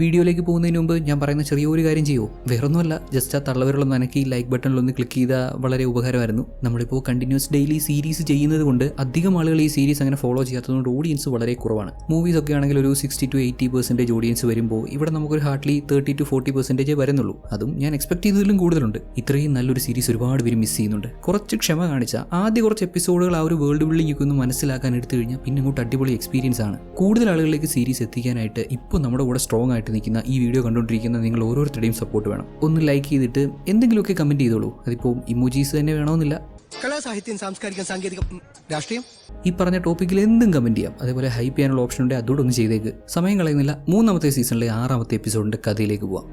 വീഡിയോയിലേക്ക് പോകുന്നതിന് മുമ്പ് ഞാൻ പറയുന്ന ചെറിയൊരു കാര്യം ചെയ്യൂ, വേറൊന്നുമല്ല, ജസ്റ്റ് ആ തള്ളവരളൊന്ന് അനക്കി ലൈക്ക് ബട്ടണിലൊന്ന് ക്ലിക്ക് ചെയ്താൽ വളരെ ഉപകാരമായിരുന്നു. നമ്മളിപ്പോൾ കണ്ടിന്യൂസ് ഡെയിലി സീരീസ് ചെയ്യുന്നത് കൊണ്ട് അധികം ആളുകൾ ഈ സീരീസ് അങ്ങനെ ഫോളോ ചെയ്യാത്തതുകൊണ്ട് ഓഡിയൻസ് വളരെ കുറവാണ്. മൂവീസ് ഒക്കെ ആണെങ്കിൽ ഒരു 60-80% ഓഡിയൻസ് വരുമ്പോൾ ഇവിടെ നമുക്കൊരു ഹാർഡ്ലി 30-40% വരുന്നുള്ളൂ. അതും ഞാൻ എക്സ്പെക്ട് ചെയ്തതിലും കൂടുതലുണ്ട്. ഇത്രയും നല്ലൊരു സീരീസ് ഒരുപാട് പേര് മിസ് ചെയ്യുന്നുണ്ട്. കുറച്ച് ക്ഷമ കാണിച്ചാൽ ആദ്യ കുറച്ച് എപ്പിസോഡുകൾ ആ ഒരു വേൾഡ് ബിൽഡിംഗ് ഒക്കെ ഒന്ന് മനസ്സിലാക്കാൻ എടുത്തു കഴിഞ്ഞാൽ പിന്നെ അങ്ങോട്ട് അടിപൊളി എക്സ്പീരിയൻസ് ആണ്. കൂടുതൽ ആളുകളിലേക്ക് സീരീസ് എത്തിക്കാനായിട്ട് ഇപ്പോൾ നമ്മുടെ കൂടെ സ്ട്രോങ് ആയിട്ട് നിൽക്കുന്ന ഈ വീഡിയോ കണ്ടുകൊണ്ടിരിക്കുന്ന നിങ്ങൾ ഓരോരുത്തരുടെയും സപ്പോർട്ട് വേണം. ഒന്ന് ലൈക്ക് ചെയ്തിട്ട് എന്തെങ്കിലുമൊക്കെ കമന്റ് ചെയ്തോളൂ. അതിപ്പോൾ ഇമോജീസ് തന്നെ വേണമെന്നില്ല. കലാ, സാഹിത്യം, സാംസ്കാരികം, സാങ്കേതികം, രാഷ്ട്രീയം, ഈ പറഞ്ഞ ടോപ്പിക്കിൽ എന്തും കമന്റ് ചെയ്യാം. അതേപോലെ ഹൈപ്പ് ചെയ്യാനുള്ള ഓപ്ഷൻ ഉണ്ട്, അതോടെ ഒന്ന് ചെയ്തേക്ക്. സമയം കളയുന്നില്ല. 3ാമത്തെ സീസണിലെ 6ാമത്തെ എപ്പിസോഡിന്റെ കഥയിലേക്ക് പോവാം.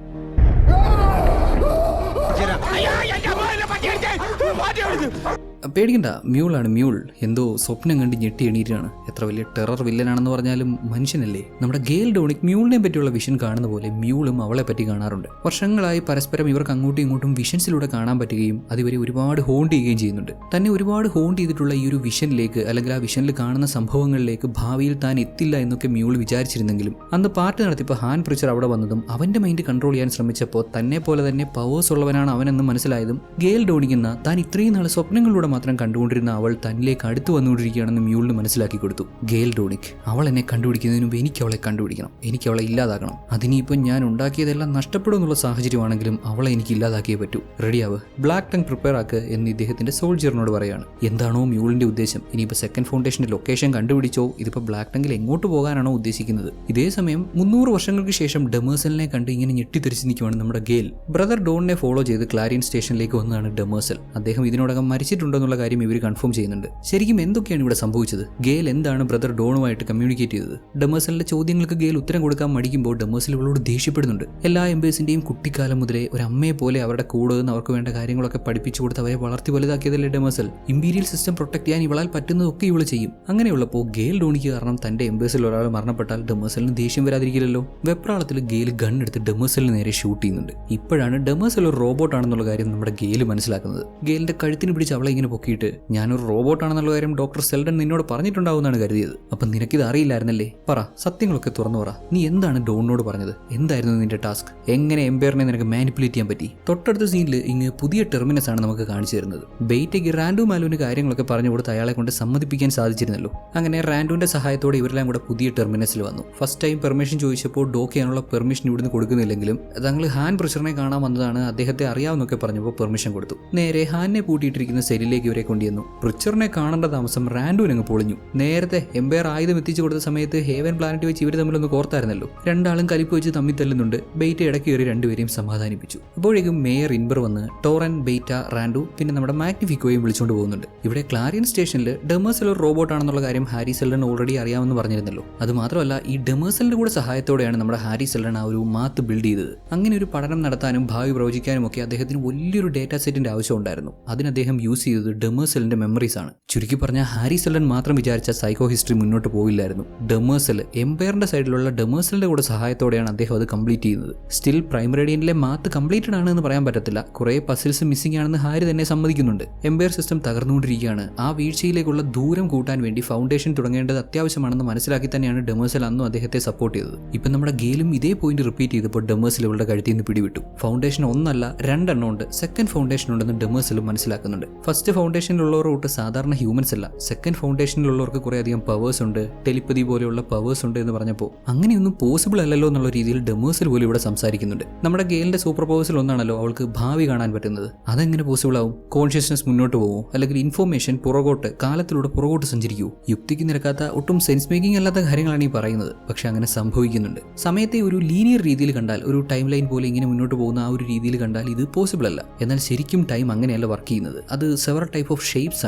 പേടിക്കണ്ട, മ്യൂളാണ് മ്യൂൾ. എന്തോ സ്വപ്നം കണ്ട് ഞെട്ടി എണീറ്റാണ്. എത്ര വലിയ ടെറർ വില്ലനാണെന്ന് പറഞ്ഞാലും മനുഷ്യനല്ലേ. നമ്മുടെ ഗെയിൽ ഡോണിക് മ്യൂളിനെ പറ്റിയുള്ള വിഷൻ കാണുന്ന പോലെ മ്യൂളും അവളെ പറ്റി കാണാറുണ്ട്. വർഷങ്ങളായി പരസ്പരം ഇവർക്ക് അങ്ങോട്ടും ഇങ്ങോട്ടും വിഷൻസിലൂടെ കാണാൻ പറ്റുകയും അതിവരെ ഒരുപാട് ഹോണ്ട് ചെയ്യുകയും ചെയ്യുന്നുണ്ട്. തന്നെ ഒരുപാട് ഹോണ്ട് ചെയ്തിട്ടുള്ള ഈ ഒരു വിഷനിലേക്ക്, അല്ലെങ്കിൽ ആ വിഷനിൽ കാണുന്ന സംഭവങ്ങളിലേക്ക് ഭാവിയിൽ താൻ എത്തില്ല എന്നൊക്കെ മ്യൂൾ വിചാരിച്ചിരുന്നെങ്കിലും അന്ന് പാർട്ടി നടത്തിയപ്പോൾ ഹാൻ പ്രിച്ചർ അവിടെ വന്നതും അവന്റെ മൈൻഡ് കൺട്രോൾ ചെയ്യാൻ ശ്രമിച്ചപ്പോൾ തന്നെ പോലെ തന്നെ പവേഴ്സ് ഉള്ളവനാണ് അവനെന്ന് മനസ്സിലായതും ഗെയിൽ ഡോണിക് എന്ന താൻ ഇത്രയും നാൾ സ്വപ്നങ്ങളിലൂടെ മാത്രം കണ്ടുകൊണ്ടിരുന്ന അവൾ തന്നിലേക്ക് അടുത്ത് വന്നുകൊണ്ടിരിക്കുകയാണെന്ന് മ്യൂളിന് മനസ്സിലാക്കി കൊടുത്തു. ഗെയിൽ ഡോണിക്, അവൾ എന്നെ കണ്ടുപിടിക്കുന്നതിന് മുമ്പ് എനിക്ക് അവളെ കണ്ടുപിടിക്കണം, എനിക്ക് അവളെ ഇല്ലാതാക്കണം. അതിനിപ്പോൾ ഞാൻ ഉണ്ടാക്കിയതെല്ലാം നഷ്ടപ്പെടും എന്നുള്ള സാഹചര്യമാണെങ്കിലും അവളെ എനിക്ക് ഇല്ലാതാക്കിയേ പറ്റൂ. റെഡിയാവ്, ബ്ലാക്ക് ടങ് പ്രിപ്പയർ ആക്ക് എന്ന് ഇദ്ദേഹത്തിന്റെ സോൾജിയറിനോട് പറയാണ്. എന്താണോ മ്യൂളിന്റെ ഉദ്ദേശം? ഇനിയിപ്പോൾ സെക്കൻഡ് ഫൗണ്ടേഷന്റെ ലൊക്കേഷൻ കണ്ടുപിടിച്ചോ? ഇതിപ്പോൾ ബ്ലാക്ക് ടങ്ങിൽ എങ്ങോട്ട് പോകാനാണോ ഉദ്ദേശിക്കുന്നത്? ഇതേ സമയം 300 വർഷങ്ങൾക്ക് ശേഷം ഡെമേഴ്സലിനെ കണ്ട് ഇങ്ങനെ ഞെട്ടിത്തെറിച്ച് നിൽക്കുവാണ് നമ്മുടെ ഗെയിൽ. ബ്രദർ ഡോണിനെ ഫോളോ ചെയ്ത് ക്ലാരിയൻ സ്റ്റേഷനിലേക്ക് വന്നതാണ് ഡെമേഴ്സൽ. അദ്ദേഹം ഇതിനോടകം മരിച്ചിട്ടുണ്ടെന്നുള്ള കാര്യം ഇവർ കൺഫേം ചെയ്യുന്നുണ്ട്. ശരിക്കും എന്തൊക്കെയാണ് ഇവിടെ സംഭവിച്ചത്? ഗെയിൽ എന്താണ് ബ്രദർ ഡോണുമായിട്ട് കമ്മ്യൂണിക്കേറ്റ് ചെയ്തത്? ഡെമേഴ്സലിന്റെ ചോദ്യങ്ങൾക്ക് ഗെയിൽ ഉത്തരം കൊടുക്കാൻ മടിക്കുമ്പോൾ ഡെമേഴ്സൽ ഇവളോട് ദേഷ്യപ്പെടുന്നുണ്ട്. എല്ലാ എംബേഴ്സിന്റെയും കുട്ടിക്കാലം മുതലേ ഒരു അമ്മയെ പോലെ അവരുടെ കൂടെ നിന്ന് അവർക്ക് വേണ്ട കാര്യങ്ങളൊക്കെ പഠിപ്പിച്ചു കൊടുത്ത് അവരെ വളർത്തി വലുതാക്കിയതല്ലേ ഡെമേഴ്സൽ. ഇമ്പീരിയൽ സിസ്റ്റം പ്രൊട്ടക്ട് ചെയ്യാൻ ഇവളാൽ പറ്റുന്നതൊക്കെ ഇവള് ചെയ്യും. അങ്ങനെയുള്ളപ്പോൾ ഗെയിൽ ഡോണിക്ക് കാരണം തന്റെ എംബേഴ്സിൽ ഒരാൾ മരണപ്പെട്ടാൽ ഡെമേഴ്സലിന് ദേഷ്യം വരാതിരിക്കില്ലല്ലോ. വെപ്രാളത്തിൽ ഗെയിൽ ഗൺ എടുത്ത് ഡെമേഴ്സലിന് നേരെ ഷൂട്ട് ചെയ്യുന്നുണ്ട്. ഇപ്പോഴാണ് ഡെമേഴ്സൽ ഒരു റോബോട്ട് ആണെന്നുള്ള കാര്യം നമ്മുടെ ഗെയിൽ മനസ്സിലാക്കുന്നത്. ഗെയിലിന്റെ കഴുത്തിന് പിടിച്ച് അവളെ ഇങ്ങനെ പൊക്കിയിട്ട്, ഞാനൊരു റോബോട്ടാണെന്നുള്ള കാര്യം ഡോക്ടർ സെൽഡൻ നിന്നോട് പറഞ്ഞിട്ടുണ്ടാവുമെന്നാണ് കരുതിയത്. അപ്പൊ നിനക്കിത് അറിയില്ലായിരുന്നല്ലേ? പറ, സത്യങ്ങളൊക്കെ തുറന്നു പറ. നീ എന്താണ് ഡോണിനോട് പറഞ്ഞത്? എന്തായിരുന്നു നിന്റെ ടാസ്ക്? എങ്ങനെ എംപയറിനെ നിനക്ക് മാനിപ്പുലേറ്റ് ചെയ്യാൻ പറ്റി? തൊട്ടടുത്ത സീനിൽ ഇങ്ങ് പുതിയ ടെർമിനസ് ആണ് നമുക്ക് കാണിച്ചു തരുന്നത്. ബെയ്റ്റയ്ക്ക് റാൻഡു മാലുവിന് കാര്യങ്ങളൊക്കെ പറഞ്ഞു കൊടുത്ത് അയാളെ കൊണ്ട് സമ്മതിപ്പിക്കാൻ സാധിച്ചിരുന്നല്ലോ. അങ്ങനെ റാൻഡുവിന്റെ സഹായത്തോടെ ഇവരെല്ലാം കൂടെ പുതിയ ടെർമിനസിൽ വന്നു. ഫസ്റ്റ് ടൈം പെർമിഷൻ ചോദിച്ചപ്പോൾ ഡോക്ക് ചെയ്യാനുള്ള പെർമിഷൻ ഇവിടുന്ന് കൊടുക്കുന്നില്ലെങ്കിലും തങ്ങൾ ഹാൻ പ്രിച്ചറിനെ കാണാൻ വന്നതാണ്, അദ്ദേഹത്തെ അറിയാവുന്നൊക്കെ പറഞ്ഞപ്പോൾ പെർമിഷൻ കൊടുത്തു. നേരെ ഹാനെ പൂട്ടിയിട്ടിരിക്കുന്ന സെല്ലിലേക്ക് ഇവരെ കൊണ്ടുവന്നു. പ്രിച്ചറിനെ കാണേണ്ട താമസം റാൻഡുവിനങ്ങ് പൊളിഞ്ഞു. നേരത്തെ എംപയർ ആയുധം എത്തിച്ചു കൊടുത്ത സമയത്ത് ഹേവൻ പ്ലാനറ്റ് വെച്ച് ഇവർ തമ്മിലൊന്ന് കോർത്തായിരുന്നല്ലോ. രണ്ടാളും കലിപ്പ് വെച്ച് തമ്മിൽ തല്ലുന്നുണ്ട്. ബെയ്റ്റ ഇടയ്ക്ക് കയറി രണ്ടുപേരെയും സമാധാനിപ്പിച്ചു. അപ്പോഴേക്കും മേയർ ഇൻബർ വന്ന് ടോറൻ, ബെയ്റ്റ, റാൻഡു പിന്നെ നമ്മുടെ മാഗ്നിഫിക്കോയും വിളിച്ചുകൊണ്ട് പോകുന്നുണ്ട്. ഇവിടെ ക്ലാരിയൻ സ്റ്റേഷനിൽ ഡെമേഴ്സൽ ഒരു റോബോട്ട് ആണെന്നുള്ള കാര്യം ഹാരി സെൽഡൻ ഓൾറെഡി അറിയാമെന്ന് പറഞ്ഞിരുന്നല്ലോ. അത് മാത്രമല്ല, ഈ ഡെമേഴ്സലിന്റെ കൂടെ സഹായത്തോടെയാണ് നമ്മുടെ ഹാരി സെൽഡൻ ആ ഒരു മാത്ത് ബിൽഡ് ചെയ്തത്. അങ്ങനെ ഒരു പഠനം നടത്താനും ഭാവി പ്രവചിക്കാനും ഒക്കെ അദ്ദേഹത്തിന് വലിയൊരു ഡേറ്റാ സെറ്റിന്റെ ആവശ്യം ഉണ്ടായിരുന്നു. അതിന് അദ്ദേഹം യൂസ് ചെയ്തത് ഡെമേഴ്സലിന്റെ മെമ്മറീസ് ആണ്. ചുരുക്കി പറഞ്ഞ ഹാരി സെൽഡൻ മാത്രം വിചാരിച്ച സൈക്കോ ഹിസ്റ്ററി മുന്നോട്ട് പോയില്ലായിരുന്നു. ഡെമേഴ്സൽ, എംപയറിന്റെ സൈഡിലുള്ള ഡെമേഴ്സലിന്റെ കൂടെ സഹായത്തോടെയാണ് അദ്ദേഹം അത് കംപ്ലീറ്റ് ചെയ്യുന്നത്. സ്റ്റിൽ പ്രൈമറേഡിയനിലെ മാത്ത് കംപ്ലീറ്റഡ് ആണ് എന്ന് പറയാൻ പറ്റത്തില്ല. കുറെ പസിൽസ് മിസ്സിംഗ് ആണെന്ന് ഹാരി തന്നെ സമ്മതിക്കുന്നുണ്ട്. Empire system തകർന്നുകൊണ്ടിരിക്കുകയാണ്. ആ വീഴ്ചയിലേക്കുള്ള ദൂരം കൂട്ടാൻ വേണ്ടി ഫൗണ്ടേഷൻ തുടങ്ങേണ്ടത് അത്യാവശ്യമാണെന്ന് മനസ്സിലാക്കി തന്നെയാണ് ഡെമേഴ്സൽ അന്നും അദ്ദേഹത്തെ സപ്പോർട്ട് ചെയ്തത്. ഇപ്പം നമ്മുടെ ഗെയിലും ഇതേ പോയിന്റ് റിപ്പീറ്റ് ചെയ്തപ്പോൾ ഡെമേഴ്സൽ ഇവളുടെ കഴുത്തിൽ നിന്ന് പിടിവിട്ടു. ഫൗണ്ടേഷൻ ഒന്നല്ല 2 എണ്ണം ഉണ്ട്. സെക്കൻഡ് ഫൗണ്ടേഷൻ ഉണ്ടെന്ന് ഡെമേഴ്സലും മനസ്സിലാക്കുന്നുണ്ട്. ഫസ്റ്റ് ഫൗണ്ടേഷനിലുള്ളവരോട്ട് സാധാരണ ഹ്യൂമൻസ് അല്ല, സെക്കൻഡ് ഫൗണ്ടേഷനിലുള്ളവർക്ക് കുറെ അധികം പവേഴ്സ് ഉണ്ട്, ടെലിപ്പതി പോലെയുള്ള പവേഴ്സ് ഉണ്ട് എന്ന് പറഞ്ഞപ്പോൾ അങ്ങനെയൊന്നും പോസിബിൾ അല്ലല്ലോ എന്നുള്ള രീതിയിൽ ഡെമേഴ്സൽ പോലും ഇവിടെ സംസാരിക്കുന്നുണ്ട്. നമ്മുടെ ഗെയിലിന്റെ സൂപ്പർ പവേഴ്സിൽ ഒന്നാണല്ലോ അവൾക്ക് ഭാവി കാണാൻ പറ്റുന്നത്. അതെങ്ങനെ പോസിബിൾ ആവും? കോൺഷ്യസ്നസ് മുന്നോട്ട് പോകുമോ? അല്ലെങ്കിൽ ഇൻഫോർമേഷൻ പുറകോട്ട്, കാലത്തിലൂടെ പുറകോട്ട് സഞ്ചരിക്കുമോ? യുക്തിക്ക് നിരക്കാത്ത, ഒട്ടും സെൻസ് മേക്കിംഗ് അല്ലാത്ത കാര്യങ്ങളാണ് ഈ പറയുന്നത്. പക്ഷെ അങ്ങനെ സംഭവിക്കുന്നുണ്ട്. സമയത്തെ ഒരു ലീനിയർ രീതിയിൽ കണ്ടാൽ, ഒരു ടൈം ലൈൻ പോലെ ഇങ്ങനെ മുന്നോട്ട് പോകുന്ന ആ ഒരു രീതിയിൽ കണ്ടാൽ ഇത് പോസിബിൾ അല്ല. എന്നാൽ ശരിക്കും ടൈം അങ്ങനെയല്ല വർക്ക് ചെയ്യുന്നത്. അത് സെവറൽ ടൈപ്പ് ഓഫ് ഷേപ്സ്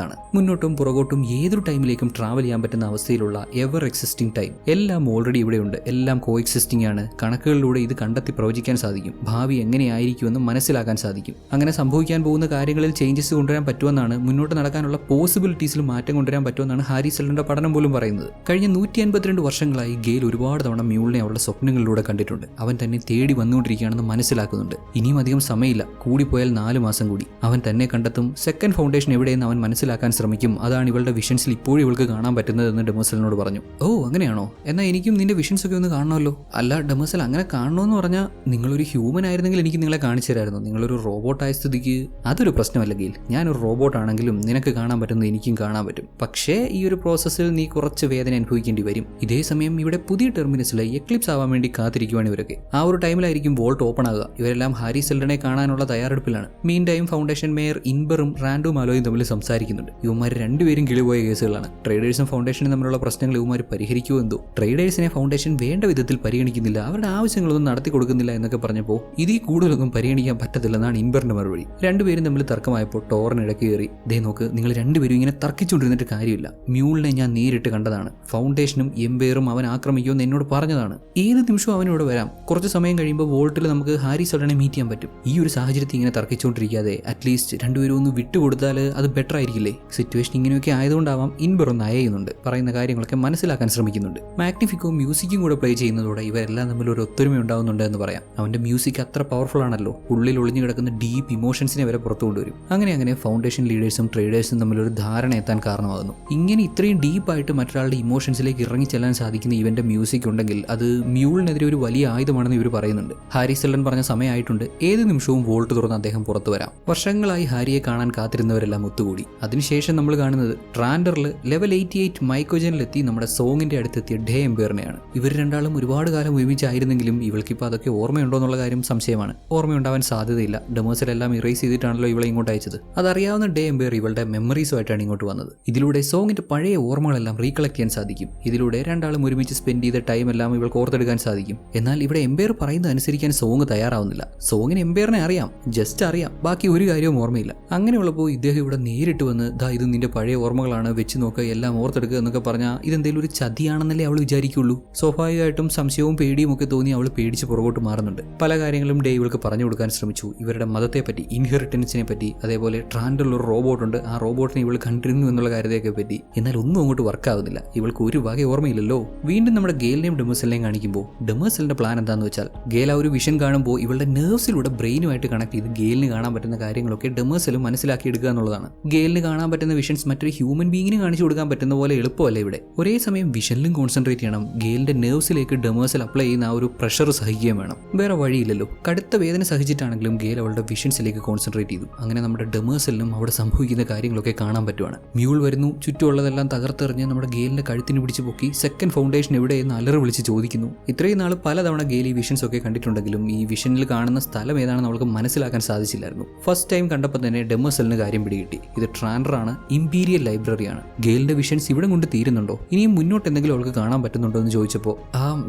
ആണ്. മുന്നോട്ടും പുറകോട്ടും ഏതൊരു ടൈമിലേക്കും ട്രാവൽ ചെയ്യാൻ പറ്റുന്ന അവസ്ഥയിലുള്ള എവർ എക്സിസ്റ്റിംഗ് ടൈം എല്ലാം ഓൾറെഡി ഇവിടെയുണ്ട്. എല്ലാം കോ എക്സിസ്റ്റിംഗ് ആണ്. കണക്കുകളിലൂടെ ഇത് കണ്ടെത്തി പ്രവചിക്കാൻ സാധിക്കും. ഭാവി എങ്ങനെയായിരിക്കുമെന്ന് മനസ്സിലാക്കാൻ സാധിക്കും. അങ്ങനെ സംഭവിക്കാൻ പോകുന്ന കാര്യങ്ങളിൽ ചേഞ്ചസ് കൊണ്ടുവരാൻ പറ്റുമെന്നാണ്, മുന്നോട്ട് നടക്കാനുള്ള പോസിബിലിറ്റീസിൽ മാറ്റം കൊണ്ടുവരാൻ പറ്റുമെന്നാണ് ഹാരി സെൽഡന്റെ പഠനം പോലും പറയുന്നത്. കഴിഞ്ഞ 152 വർഷങ്ങളായി ഗെയിൽ ഒരുപാട് തവണ മ്യൂളിനെ അവരുടെ സ്വപ്നങ്ങളിലൂടെ കണ്ടിട്ടുണ്ട്. അവൻ തന്നെ തേടി വന്നുകൊണ്ടിരിക്കുകയാണെന്ന് മനസ്സിലാക്കുന്നുണ്ട്. ഇനിയും അധികം സമയമില്ല, കൂടിപ്പോയാൽ 4 മാസം കൂടി അവൻ തന്നെ കണ്ടെത്തും. സെക്കൻഡ് ഫൗണ്ടേഷൻ ഫൗണ്ടേഷൻ എവിടെയെന്ന് അവൻ മനസ്സിലാക്കാൻ ശ്രമിക്കും. അതാണ് ഇവളുടെ വിഷൻസിൽ ഇപ്പോഴും ഇവൾക്ക് കാണാൻ പറ്റുന്നതെന്ന് ഡെമേഴ്സലിനോട് പറഞ്ഞു. ഓ അങ്ങനെയാണോ, എന്നാൽ എനിക്കും നിന്റെ വിഷൻസ് ഒക്കെ ഒന്ന് കാണണമല്ലോ. അല്ല ഡെമേഴ്സൽ, അങ്ങനെ കാണണമെന്ന് പറഞ്ഞാൽ നിങ്ങളൊരു ഹ്യൂമൻ ആയിരുന്നെങ്കിൽ എനിക്ക് നിങ്ങളെ കാണിച്ചു തരായിരുന്നു. നിങ്ങളൊരു റോബോട്ടായ സ്ഥിതിക്ക് അതൊരു പ്രശ്നമല്ലെങ്കിൽ ഞാനൊരു റോബോട്ട് ആണെങ്കിലും നിനക്ക് കാണാൻ പറ്റുന്നത് എനിക്കും കാണാൻ പറ്റും. പക്ഷേ ഈ ഒരു പ്രോസസ്സിൽ നീ കുറച്ച് വേദന അനുഭവിക്കേണ്ടി വരും. ഇതേ സമയം ഇവിടെ പുതിയ ടെർമിനസിൽ എക്ലിപ്സ് ആവാൻ വേണ്ടി കാത്തിരിക്കുവാണ് ഇവരൊക്കെ. ആ ഒരു ടൈമിലായിരിക്കും വോൾട്ട് ഓപ്പൺ ആകുക. ഇവരെല്ലാം ഹാരി സെൽഡനെ കാണാനുള്ള തയ്യാറെടുപ്പിലാണ്. മീൻ ടൈം ഫൗണ്ടേഷൻ മേയർ ഇൻബറും റാൻഡോ മാലോയും തമ്മിൽ സംസാരിക്കുന്നുണ്ട്. ഇവന്മാർ രണ്ടുപേരും കിളിപോയ കേസുകളാണ്. ട്രേഡേഴ്സും ഫൗണ്ടേഷനും തമ്മിലുള്ള പ്രശ്നങ്ങൾ ഇവന്മാർ പരിഹരിക്കുമോ എന്തോ. ട്രേഡേഴ്സിനെ ഫൗണ്ടേഷൻ വേണ്ട വിധത്തിൽ പരിഗണിക്കുന്നില്ല, അവരുടെ ആവശ്യങ്ങളൊന്നും നടത്തി കൊടുക്കുന്നില്ല എന്നൊക്കെ പറഞ്ഞപ്പോൾ ഇതിൽ കൂടുതലൊന്നും പരിഗണിക്കാൻ പറ്റത്തില്ലെന്നാണ് ഇൻബറിന്റെ മറുപടി. രണ്ടുപേരും തമ്മിൽ തർക്കമായപ്പോൾ ടോറിന് ഇടയ്ക്ക് കയറി, ദേ നോക്ക്, നിങ്ങൾ രണ്ടുപേരും ഇങ്ങനെ തർക്കിച്ചുകൊണ്ടിരുന്നിട്ട് കാര്യമില്ല. മ്യൂളിനെ ഞാൻ നേരിട്ട് കണ്ടതാണ്. ഫൗണ്ടേഷനും എംപയറും അവൻ ആക്രമിക്കുമെന്ന് എന്നോട് പറഞ്ഞതാണ്. ഏത് നിമിഷവും അവനോട് വരാം. കുറച്ച് സമയം കഴിയുമ്പോൾ വോൾട്ടിൽ നമുക്ക് ഹാരി സെൽഡനെ മീറ്റ് ചെയ്യാൻ പറ്റും. ഈ ഒരു സാഹചര്യത്തിൽ ഇങ്ങനെ തർക്കിച്ചുകൊണ്ടിരിക്കാതെ അറ്റ്ലീസ്റ്റ് രണ്ടുപേരും ഒന്ന് വിട്ടുകൊടുത്താൽ അത് ബെറ്റർ ആയിരിക്കില്ലേ. സിറ്റുവേഷൻ ഇങ്ങനെയൊക്കെ ആയതുകൊണ്ടാവാം ഇൻബർ ഒന്ന് അയയുന്നുണ്ട്, പറയുന്ന കാര്യങ്ങളൊക്കെ മനസ്സിലാക്കാൻ ശ്രമിക്കുന്നുണ്ട്. മാഗ്നിഫിക്കോ മ്യൂസിക്കും കൂടെ പ്ലേ ചെയ്യുന്നതോടെ ഇവരെല്ലാം തമ്മിൽ ഒരു ഒത്തൊരുമ ഉണ്ടാവുന്നുണ്ട് എന്ന് പറയാം. അവന്റെ മ്യൂസിക് അത്ര പവർഫുൾ ആണല്ലോ, ഉള്ളിൽ ഒളിഞ്ഞു കിടക്കുന്ന ഡീപ്പ് ഇമോഷൻസിനെ വരെ പുറത്തു കൊണ്ടുവരും. അങ്ങനെ ഫൗണ്ടേഷൻ ലീഡേഴ്സും ട്രേഡേഴ്സും തമ്മിലൊരു ധാരണ എത്താൻ കാരണമാകുന്നു. ഇങ്ങനെ ഇത്രയും ഡീപ്പായിട്ട് മറ്റൊരാളുടെ ഇമോഷൻസിലേക്ക് ഇറങ്ങി ചെല്ലാൻ സാധിക്കുന്ന ഇവന്റെ മ്യൂസിക് ഉണ്ടെങ്കിൽ അത് മ്യൂളിനെതിരെ ഒരു വലിയ ആയുധമാണെന്ന് ഇവർ പറയുന്നുണ്ട്. ഹാരി സെൽഡൻ പറഞ്ഞ സമയമായിട്ടുണ്ട്, ഏത് നിമിഷവും വോൾട്ട് തുറന്ന് അദ്ദേഹം പുറത്തു വരാം. വർഷങ്ങളായി ഹാരിയെ കാണാൻ കാത്തിരുന്നവരെല്ലാം ഒത്തുകൂടി. അതിനുശേഷം നമ്മൾ കാണുന്നത് ട്രാൻഡറിൽ ലെവൽ 88 മൈക്കോജനിലെത്തി നമ്മുടെ സോങ്ങിന്റെ അടുത്തെത്തിയ ഡേ എംപയറിനെയാണ്. ഇവർ രണ്ടാളും ഒരുപാട് കാലം ഒരുമിച്ചായിരുന്നെങ്കിലും ഇവൾക്കിപ്പോൾ അതൊക്കെ ഓർമ്മയുണ്ടോ എന്നുള്ള കാര്യം സംശയമാണ്. ഓർമ്മയുണ്ടാവാൻ സാധ്യതയില്ല. ഡെമേഴ്സിലെല്ലാം ഇറേസ് ചെയ്തിട്ടാണല്ലോ ഇവളെ ഇങ്ങോട്ട് അയച്ചത്. അതറിയാവുന്ന ഡേ എംപയർ ഇവളുടെ മെമ്മറീസുമായിട്ടാണ് ഇങ്ങോട്ട് വന്നത്. ഇതിലൂടെ സോങ്ങിന്റെ പഴയ ഓർമ്മകളെല്ലാം റീകളക്ട് ചെയ്യാൻ സാധിക്കും. ഇതിലൂടെ രണ്ടാളും ഒരുമിച്ച് സ്പെൻഡ് ചെയ്ത ടൈം എല്ലാം ഇവൾക്ക് ഓർത്തെടുക്കാൻ സാധിക്കും. എന്നാൽ ഇവിടെ എംപയർ പറയുന്നത് അനുസരിക്കാൻ സോങ് തയ്യാറാവുന്നില്ല. സോങ്ങിന് എംപയറിനെ അറിയാം, ജസ്റ്റ് അറിയാം, ബാക്കി ഒരു കാര്യവും ഓർമ്മയില്ല. അങ്ങനെയുള്ളപ്പോൾ ഇദ്ദേഹം ഇവിടെ നേരിട്ട് വന്ന് ദാ ഇത് നിന്റെ പഴയ ഓർമ്മകളാണ്, വെച്ച് നോക്കുക, എല്ലാം ഓർത്തെടുക്കുക എന്നൊക്കെ പറഞ്ഞാൽ ഇതെന്തെങ്കിലും ഒരു ചതിയാണെന്നല്ലേ അവൾ വിചാരിക്കുള്ളൂ. സ്വാഭാവികമായിട്ടും സംശയവും പേടിയും ഒക്കെ തോന്നി അവൾ പേടിച്ച് പുറകോട്ട് മാറുന്നുണ്ട്. പല കാര്യങ്ങളും ഡേ ഇവൾക്ക് പറഞ്ഞു കൊടുക്കാൻ ശ്രമിച്ചു. ഇവരുടെ മതത്തെ പറ്റി, ഇൻഹെറിറ്റൻസിനെ പറ്റി, അതേപോലെ ട്രാൻഡറിൽ ഒരു റോബോട്ട് ഉണ്ട്, ആ റോബോട്ടിനെ ഇവൾ കണ്ടിരുന്നു എന്നുള്ള കാര്യത്തെയൊക്കെ പറ്റി. എന്നാൽ ഒന്നും അങ്ങോട്ട് വർക്ക് ആവുന്നില്ല. ഇവൾക്ക് ഒരു വക ഓർമ്മയില്ലല്ലോ. വീണ്ടും നമ്മുടെ ഗെയിലിനെയും ഡെമേഴ്സലിനെയും കാണിക്കുമ്പോൾ ഡെമേഴ്സലിന്റെ പ്ലാൻ എന്താണെന്ന് വെച്ചാൽ, ഗെയിൽ ആ ഒരു വിഷൻ കാണുമ്പോൾ ഇവളുടെ നെർവ്സിലൂടെ ബ്രെയിനുമായിട്ട് കണക്ട് ചെയ്ത് ഗെയിലിന് കാണാൻ പറ്റുന്ന കാര്യങ്ങളൊക്കെ ഡെമേഴ്സലും മനസ്സിലാക്കി എടുക്കുക എന്നുള്ളതാണ്. ഗെയിലിന് കാണാൻ പറ്റുന്ന വിഷൻസ് മറ്റൊരു ഹ്യൂമൻ ബീങ്ങിന് കാണിച്ചു കൊടുക്കാൻ പറ്റുന്ന പോലെ എളുപ്പമല്ല ഇവിടെ. ഒരേ സമയം വിഷനിലും കോൺസെൻട്രേറ്റ് ചെയ്യണം. ഗെയിലിന്റെ നെർവ്സിലേക്ക് ഡെമേഴ്സൽ അപ്ലൈ ചെയ്യുന്ന ആ ഒരു പ്രഷർ സഹിക്കുകയും വേണം. വേറെ വഴിയില്ലല്ലോ. കടുത്ത വേദന സഹിച്ചിട്ടാണെങ്കിലും ഗെയിൽ അവളുടെ വിഷൻസിലേക്ക് കോൺസെൻട്രേറ്റ് ചെയ്തു. അങ്ങനെ നമ്മുടെ ഡെമേഴ്സലിനും അവിടെ സംഭവിക്കുന്ന കാര്യങ്ങളൊക്കെ കാണാൻ പറ്റുവാണ്. മ്യൂൾ വരുന്നു, ചുറ്റുമുള്ളതെല്ലാം തകർത്തെറിഞ്ഞ് നമ്മുടെ ഗെയിലിന്റെ കഴുത്തിന് പിടിച്ച് പൊക്കി സെക്കൻഡ് ഫൗണ്ടേഷൻ എവിടെയെന്ന് അലറി വിളിച്ച് ചോദിക്കുന്നു. ഇത്രയും നാൾ പലതവണ ഗെയിൽ ഈ വിഷൻസ് ഒക്കെ കണ്ടിട്ടുണ്ടെങ്കിലും ഈ വിഷനിൽ കാണുന്ന സ്ഥലം ഏതാണെന്ന് അവൾക്ക് മനസ്സിലാക്കാൻ സാധിച്ചില്ലായിരുന്നു. ഫസ്റ്റ് ടൈം കണ്ടപ്പോൾ തന്നെ ഡെമേഴ്സലിന് കാര്യം പിടികിട്ടി. ഇത് ട്രാൻഡറാണ്, ഇംപീരിയൽ ലൈബ്രറിയാണ്. ഗെയിലിന്റെ വിഷൻസ് ഇവിടെ കൊണ്ട് തീരുന്നുണ്ടോ, ഇനിയും മുന്നോട്ട് എന്തെങ്കിലും അവൾക്ക് കാണാൻ പറ്റുന്നുണ്ടോ എന്ന് ചോദിച്ചപ്പോൾ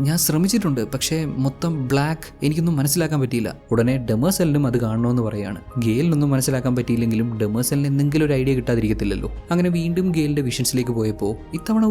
ഞാൻ ശ്രമിച്ചിട്ടുണ്ട്, പക്ഷേ മൊത്തം ബ്ലാക്ക്, എനിക്കൊന്നും മനസ്സിലാക്കാൻ പറ്റിയില്ല. ഉടനെ ഡെമേഴ്സലിനും അത് കാണണമെന്ന് പറയാണ്. ഗെയിലിനൊന്നും മനസ്സിലാക്കാൻ പറ്റിയില്ലെങ്കിലും ഡെമേഴ്സലിന് എന്തെങ്കിലും ഒരു ഐഡിയ കിട്ടാതിരിക്കത്തില്ലല്ലോ. അങ്ങനെ വീണ്ടും ഗെയിലിന്റെ വിഷൻസിലേക്ക് പോയപ്പോൾ ഇത്തവണ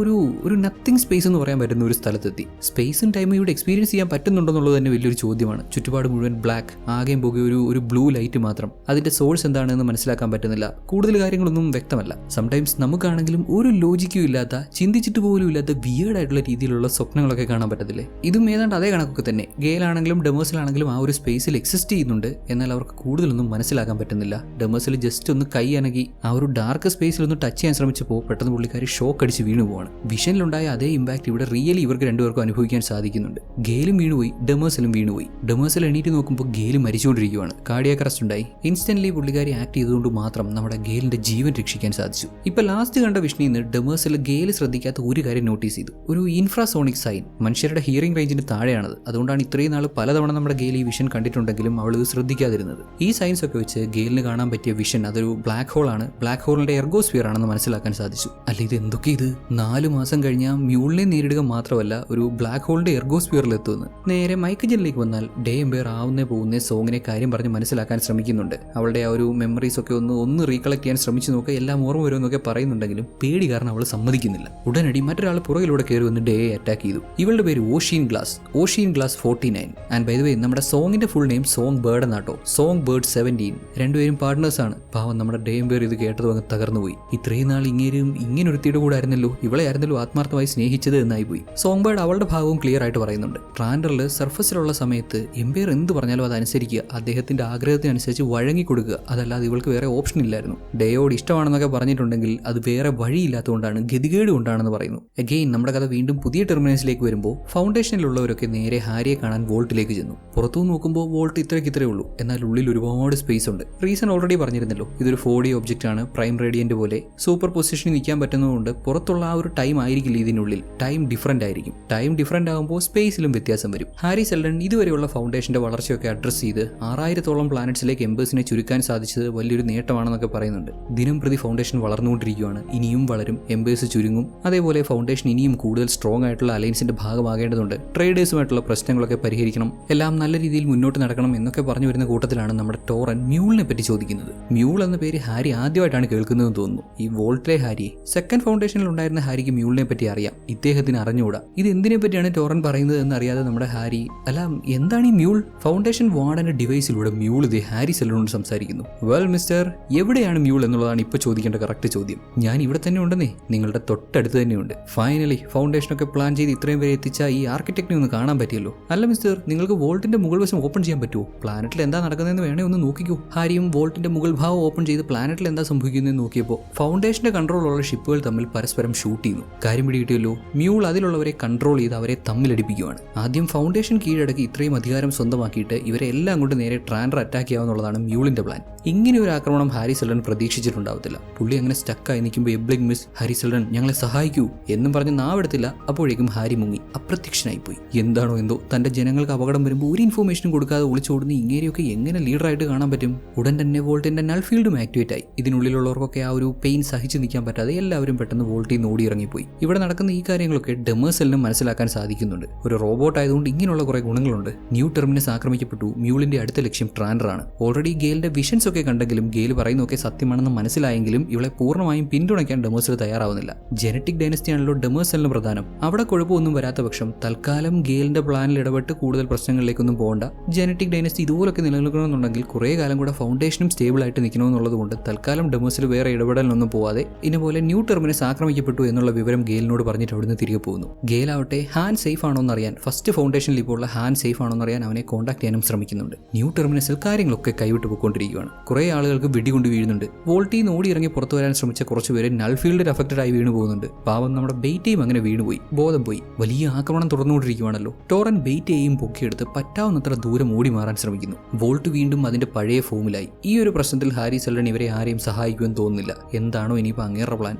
ഒരു നത്തിങ് സ്പേസ് എന്ന് പറയാൻ പറ്റുന്ന ഒരു സ്ഥലത്തെത്തി. സ്പേസും ടൈമും ഇവിടെ എക്സ്പീരിയൻസ് ചെയ്യാൻ പറ്റുന്നുണ്ടോ എന്നുള്ളത് തന്നെ വലിയൊരു ചോദ്യമാണ്. ചുറ്റുപാട് മുഴുവൻ ബ്ലാക്ക്, ആകെയും പോകെ ഒരു ബ്ലൂ ലൈറ്റ് മാത്രം. അതിന്റെ സോഴ്സ് എന്താണെന്ന് മനസ്സിലാക്കാൻ പറ്റുന്നില്ല. കൂടുതൽ കാര്യങ്ങളൊന്നും വ്യക്തമല്ല. സംടൈംസ് നമുക്കാണെങ്കിലും ഒരു ലോജിക്കും ഇല്ലാത്ത, ചിന്തിച്ചിട്ട് പോലും ഇല്ലാത്ത വിയേർഡ് ആയിട്ടുള്ള രീതിയിലുള്ള സ്വപ്നങ്ങളൊക്കെ കാണാൻ പറ്റത്തില്ലേ. ഇതും ഏതാണ്ട് അതേ കണക്കൊക്കെ തന്നെ. ഗെയിലാണെങ്കിലും ഡെമേഴ്സിലാണെങ്കിലും ആ ഒരു സ്പേസിൽ എക്സിസ്റ്റ് ചെയ്യുന്നുണ്ട്. എന്നാൽ അവർക്ക് കൂടുതലൊന്നും മനസ്സിലാക്കാൻ പറ്റുന്നില്ല. ഡെമേഴ്സിൽ ജസ്റ്റ് ഒന്ന് കൈ അനകി ആ ഒരു ഡാർക്ക് സ്പേസിൽ ഒന്ന് ടച്ച് ചെയ്യാൻ ശ്രമിച്ചപ്പോൾ പെട്ടെന്ന് പുള്ളിക്കാരി ഷോക്ക് അടിച്ച് വീണു പോവാണ്. വിഷനിലുണ്ടായ അതേ ഇമ്പാക്ട് ഇവിടെ റിയലി ഇവർക്ക് രണ്ടുപേർക്കും അനുഭവിക്കാൻ സാധിക്കുന്നുണ്ട്. ഗെയിലും വീണുപോയി, ഡെമേഴ്സിലും വീണുപോയി. ഡെമേഴ്സിൽ എണീറ്റ് നോക്കുമ്പോൾ ഗെയിൽ മരിച്ചുകൊണ്ടിരിക്കുകയാണ്. കാർഡിയാക് അറസ്റ്റ് ഉണ്ടായി. ഇൻസ്റ്റന്റ്ലി പുള്ളിക്കാരി ആക്ട് ചെയ്തുകൊണ്ട് മാത്രം നമ്മുടെ ഗെയിലിന്റെ ജീവൻ രക്ഷിക്കാൻ സാധിച്ചു. ഇപ്പൊ ലാസ്റ്റ് കണ്ട വിഷനിൽ നിന്ന് ഡെമേഴ്സിൽ ഗെയിൽ ശ്രദ്ധിക്കാത്ത ഒരു കാര്യം നോട്ടീസ് ചെയ്തു. ഒരു ഇൻഫ്രാസോണിക് സൈൻ. മനുഷ്യരുടെ ഹിയറിംഗ് റേഞ്ചിന് താഴെയാണത്. അതുകൊണ്ടാണ് ഇത്രയും നാൾ പലതവണ നമ്മുടെ ഗെയിൽ ഈ വിഷൻ കണ്ടിട്ടുണ്ടെങ്കിലും അവൾ ഇത് ശ്രദ്ധിക്കാതിരുന്നത്. ഈ സയൻസ് ഒക്കെ വെച്ച് ഗെയിലിന് കാണാൻ പറ്റിയ വിഷൻ അതൊരു ബ്ലാക്ക് ഹോൾ ആണ്. ബ്ലാക്ക് ഹോളിന്റെ എർഗോസ്ഫിയർ ആണെന്ന് മനസ്സിലാക്കാൻ സാധിച്ചു. അല്ല ഇത് എന്തൊക്കെ ഇത്? 4 മാസം കഴിഞ്ഞാൽ മ്യൂളിനെ നേരിടുക മാത്രമല്ല ഒരു ബ്ലാക്ക് ഹോളിന്റെ എർഗോസ്ഫിയറിൽ എത്തുമെന്ന്. നേരെ മൈക്കജനിലേക്ക് വന്നാൽ ഡേ എംപയർ ആവുന്നേ പോകുന്നേ സോങ്ങിനെ കാര്യം പറഞ്ഞ് മനസ്സിലാക്കാൻ ശ്രമിക്കുന്നുണ്ട്. അവളുടെ ആ ഒരു മെമ്മറീസ് ഒക്കെ ഒന്ന് റീകളക്ട് ചെയ്യാൻ ശ്രമിച്ചു നോക്കുക, എല്ലാം ഓർമ്മ വരുമെന്നൊക്കെ പറയുന്നുണ്ടെങ്കിലും പേടി കാരണം അവൾ സമ്മതിക്കുന്നില്ല. ഉടനടി മറ്റൊരാൾ പുറകിലൂടെ കയറി വന്ന് ഡേയെ അറ്റാക്ക് ചെയ്തു. ഇവളുടെ പേര് Ocean Glass 49. And by the way നമ്മുടെ സോങ്ങിന്റെ ഫുൾ നെയിം സോങ് ബേർഡ് എന്നാട്ടോ. Song Bird 17. രണ്ടുപേരും പാർട്ട്നേഴ്സ് ആണ്. പാവം നമ്മുടെ ഡേ എംപയർ ഇത് കേട്ടത് അങ്ങ് തകർന്നുപോയി. ഇത്രയും നാൾ ഇങ്ങനൊരുത്തിയുടെ കൂടെ ആയിരുന്നല്ലോ, ഇവളെ ആയിരുന്നല്ലോ ആത്മാർത്ഥമായി സ്നേഹിച്ചത് എന്നായി പോയി. സോങ് ബേർഡ് അവളുടെ ഭാഗവും ക്ലിയർ ആയിട്ട് പറയുന്നുണ്ട്. ട്രാൻഡറിൽ സർഫസിലുള്ള സമയത്ത് എംപയർ എന്ത് പറഞ്ഞാലും അതനുസരിക്കുക, അദ്ദേഹത്തിന്റെ ആഗ്രഹത്തിനനുസരിച്ച് വഴങ്ങി കൊടുക്കുക, അതല്ലാതെ ഇവൾക്ക് വേറെ ഓപ്ഷൻ ഇല്ലായിരുന്നു. ഉണ്ടായിരുന്നു. ഡയോഡ് ഇഷ്ടമാണെന്നൊക്കെ പറഞ്ഞിട്ടുണ്ടെങ്കിൽ അത് വേറെ വഴിയില്ലാത്തതുകൊണ്ടാണ്, ഗതികേട് കൊണ്ടാണെന്ന് പറയുന്നു. അഗെയിൻ നമ്മുടെ കഥ വീണ്ടും പുതിയ ടെർമിനേഴ്സിലേക്ക് വരുമ്പോൾ ഫൗണ്ടേഷനിലുള്ളവരൊക്കെ നേരെ ഹാരിയെ കാണാൻ വോൾട്ടിലേക്ക് ചെന്നു. പുറത്തു നോക്കുമ്പോൾ വോൾട്ട് ഇത്രേ ഉള്ളൂ, എന്നാൽ ഉള്ളിൽ ഒരുപാട് സ്പേസ് ഉണ്ട്. റീസൺ ഓൾറെഡി പറഞ്ഞിരുന്നല്ലോ, ഇതൊരു 4D ഒബ്ജക്റ്റ് ആണ്. പ്രൈം റേഡിയന്റ് പോലെ സൂപ്പർ പൊസിഷനിൽ നിൽക്കാൻ പറ്റുന്നതുകൊണ്ട് പുറത്തുള്ള ആ ഒരു ടൈം ആയിരിക്കില്ല ഇതിനുള്ളിൽ, ടൈം ഡിഫറന്റ് ആയിരിക്കും. ടൈം ഡിഫറന്റ് ആകുമ്പോൾ സ്പേസിലും വ്യത്യാസം വരും. ഹാരി സെൽഡൺ ഇതുവരെയുള്ള ഫൗണ്ടേഷന്റെ വളർച്ചയൊക്കെ അഡ്രസ് ചെയ്ത് 6000-ഓളം പ്ലാനറ്റ്സിലേക്ക് എംബേഴ്സിനെ ചുരുക്കാൻ സാധിച്ചത് വലിയൊരു നേട്ടമാണെന്നൊക്കെ പറയുന്നുണ്ട്. ദിനം പ്രതി ഫൗണ്ടേഷൻ വളർന്നുകൊണ്ടിരിക്കുകയാണ്, ഇനിയും വളരും, എംബേഴ്സ് ചുരുങ്ങും. അതേപോലെ ഫൗണ്ടേഷൻ ഇനിയും കൂടുതൽ സ്ട്രോങ് ആയിട്ടുള്ള അലയൻസിന്റെ ഭാഗമാകേണ്ടതുണ്ട്. ട്രേഡേഴ്സുമായിട്ടുള്ള പ്രശ്നങ്ങളൊക്കെ പരിഹരിക്കണം, എല്ലാം നല്ല രീതിയിൽ മുന്നോട്ട് നടക്കണം എന്നൊക്കെ പറഞ്ഞു വരുന്ന കൂട്ടത്തിലാണ് നമ്മുടെ ടോറൻ മ്യൂളിനെ പറ്റി ചോദിക്കുന്നത്. മ്യൂൾ എന്ന പേര് ഹാരി ആദ്യമായിട്ടാണ് കേൾക്കുന്നതെന്ന് തോന്നുന്നു. ഈ വോൾട്ടിലെ ഹാരിയെ. സെക്കൻഡ് ഫൗണ്ടേഷനിൽ ഉണ്ടായിരുന്ന ഹാരിക്ക് മ്യൂളിനെ പറ്റി അറിയാം, ഇദ്ദേഹത്തിന് അറിഞ്ഞുകൂടാ. ഇത് എന്തിനെ പറ്റിയാണ് ടോറൻ പറയുന്നത് എന്നറിയാതെ നമ്മുടെ ഹാരി, അല്ല എന്താണ് ഈ മ്യൂൾ? ഫൗണ്ടേഷൻ വാർഡന്റെ ഡിവൈസിലൂടെ മ്യൂൾ ഇതേ ഹാരി സെൽഡനോട് സംസാരിക്കുന്നു. വെൽ മിസ്റ്റർ, എവിടെയാണ് മ്യൂൾ എന്നുള്ളതാണ് ഇപ്പോൾ ചോദിക്കേണ്ട കറക്റ്റ് ചോദ്യം. ഞാൻ ഇവിടെ തന്നെ ഉണ്ടെന്നേ, നിങ്ങളുടെ തൊട്ടടുത്ത് തന്നെയുണ്ട്. ഫൈനലി ഫൗണ്ടേഷനൊക്കെ പ്ലാൻ ചെയ്ത് ഇത്രയും വരെ എത്തിച്ച ഈ ആർക്കിടെക്റ്റിനെ ഒന്ന് കാണാൻ പറ്റിയല്ലോ. അല്ല മിസ്റ്റർ, നിങ്ങൾക്ക് വോൾട്ടിന്റെ മുകൾ വശം ഓപ്പൺ ചെയ്യാൻ പറ്റുമോ? പ്ലാനറ്റിൽ എന്താ നടക്കുന്നതെന്ന് വേണേ ഒന്ന് നോക്കിക്കോ. ഹാരിയും വോൾട്ടിന്റെ മുകൾ ഭാഗം ഓപ്പൺ ചെയ്ത് പ്ലാനറ്റിൽ എന്താ സംഭവിക്കുന്നതെന്ന് നോക്കിയപ്പോൾ ഫൗണ്ടേഷന്റെ കൺട്രോളുള്ള ഷിപ്പുകൾ തമ്മിൽ പരസ്പരം ഷൂട്ട് ചെയ്യുന്നു. കാര്യം പിടികിട്ടിയല്ലോ, മ്യൂൾ അതിലുള്ളവരെ കൺട്രോൾ ചെയ്ത് അവരെ തമ്മിലടിപ്പിക്കുകയാണ്. ആദ്യം ഫൗണ്ടേഷൻ കീഴടക്കി ഇത്രയും അധികാരം സ്വന്തമാക്കിയിട്ട് ഇവരെ എല്ലാം കൊണ്ട് നേരെ ട്രാൻഡർ അറ്റാക്ക് ചെയ്യാവുന്നതാണ് മ്യൂളിന്റെ പ്ലാൻ. ഇങ്ങനെ ഒരു ആക്രമണം ഹാരി സെൽഡൻ പ്രതീക്ഷിച്ചിട്ടുണ്ടാവത്തില്ല. പുള്ളി അങ്ങനെ സ്റ്റക്കായി നിൽക്കുമ്പോൾ എബ്ലിംഗ് മിസ്, ഹാരി സെൽഡൻ ഞങ്ങളെ സഹായിക്കൂ എന്നും പറഞ്ഞ് നാവെടുത്തില്ല. അപ്പോഴേക്കും ഹാരി മുങ്ങി അപ്രത്യക്ഷനായി പോയി. എന്താണോ എന്തോ, തന്റെ ജനങ്ങൾക്ക് അപകടം വരുമ്പോൾ ഒരു ഇൻഫോർമേഷനും കൊടുക്കാതെ ഒളിച്ചോടുന്ന ഇങ്ങനെയൊക്കെ എങ്ങനെ ലീഡറായിട്ട് കാണാൻ പറ്റും? ഉടൻ തന്നെ വോൾട്ടിന്റെ നൾ ഫീൽഡും ആക്ടിവേറ്റ് ആയി. ഇതിനുള്ളിലുള്ളവർക്കൊക്കെ ആ ഒരു പെയിൻ സഹിച്ചു നിൽക്കാൻ പറ്റാതെ എല്ലാവരും പെട്ടെന്ന് വോൾട്ടിൽ നിന്ന് ഓടി ഇറങ്ങിപ്പോയി. ഇവിടെ നടക്കുന്ന ഈ കാര്യങ്ങളൊക്കെ ഡെമേഴ്സെല്ലിനും മനസ്സിലാക്കാൻ സാധിക്കുന്നുണ്ട്. ഒരു റോബോട്ട് ആയതുകൊണ്ട് ഇങ്ങനെയുള്ള കുറെ ഗുണങ്ങളുണ്ട്. New terminus ആക്രമിക്കപ്പെട്ടു. മ്യൂളിന്റെ അടുത്ത ലക്ഷ്യം ട്രാൻഡറാണ്. ഓൾറെഡി ഗെയിലിന്റെ വിഷൻസ് ഒക്കെ കണ്ടെങ്കിലും ഗെയിൽ പറയുന്നതൊക്കെ സത്യമാണെന്ന് മനസ്സിലായെങ്കിലും ഇവളെ പൂർണ്ണമായും പിന്തുണയ്ക്കാൻ ഡെമേഴ്സിൽ തയ്യാറാവുന്നില്ല. ജനറ്റിക് ഡൈനസ്റ്റിയാണല്ലോ ഡെമേഴ്സെല്ലിന് പ്രധാനം. അവിടെ കുഴപ്പമൊന്നും വരാത്ത പക്ഷം തൽക്കാലം ഗെയിലിന്റെ പ്ലാനിൽ ഇടപെട്ട് കൂടുതൽ പ്രശ്നങ്ങളിലേക്കൊന്നും പോകണ്ട. ജനറ്റിക് ഡൈനസ്റ്റി ഇതുപോലൊക്കെ നിലനിൽക്കണമെന്നുണ്ടെങ്കിൽ കുറേ കാലം കൂടെ ഫൗണ്ടേഷനും സ്റ്റേബിൾ ആയിട്ട് നിൽക്കണമെന്നുള്ളത് കൊണ്ട് തൽക്കാലം ഡെമേഴ്സിൽ വേറെ ഇടപെടലൊന്നും പോവാതെ ഇതുപോലെ ന്യൂ ടെർമിനസ് ആക്രമിക്കപ്പെട്ടു എന്നുള്ള വിവരം ഗെയിലിനോട് പറഞ്ഞിട്ട് അവിടുന്ന് തിരികെ പോകുന്നു. ഗെയിലാവട്ടെ ഹാൻ സേഫ് ആണോ എന്നറിയാൻ, ഫസ്റ്റ് ഫൗണ്ടേഷനിൽ ഇപ്പോൾ ഉള്ള ഹാൻ സേഫ് ആണോ എന്നറിയാൻ അവനെ കോൺടാക്ട് ചെയ്യാനും ശ്രമിക്കുന്നുണ്ട്. ന്യൂ ടെർമിനസിൽ കാര്യങ്ങളൊക്കെ കൈവിട്ട് പോയിക്കൊണ്ടിരിക്കുകയാണ്. കുറേ ആളുകൾക്ക് വെടികൊണ്ട് വീഴുന്നുണ്ട്. വോൾട്ടിൽ നിന്ന് ഓടി ഇറങ്ങി പുറത്തു വരാൻ ശ്രമിച്ച കുറച്ചുപേര് നൾ ഫീൽഡിൽ അഫക്റ്റഡ് ആയി വീണു പോകുന്നുണ്ട്. പാവം നമ്മുടെ ബെയ്റ്റയും അങ്ങനെ വീണുപോയി, ബോധം പോയി. വലിയ ആക്രമണം തുടർന്നുകൊണ്ടിരിക്കുകയാണല്ലോ. ടോറൻ ബെയ്റ്റയെയും പൊക്കിയെടുത്ത് പറ്റാവുന്നത്ര ദൂരം ഓടി മാറാൻ ശ്രമിക്കുന്നു. വോൾട്ട് വീണ്ടും അതിന്റെ പഴയ ഫോമിലായി. ഈ ഒരു പ്രശ്നത്തിൽ ഹാരി സെൽഡൻ ഇവരെ ആരെയും സഹായിക്കുമെന്ന് തോന്നുന്നില്ല. എന്താണോ ഇനിയിപ്പോൾ അങ്ങേറെ പ്ലാൻ?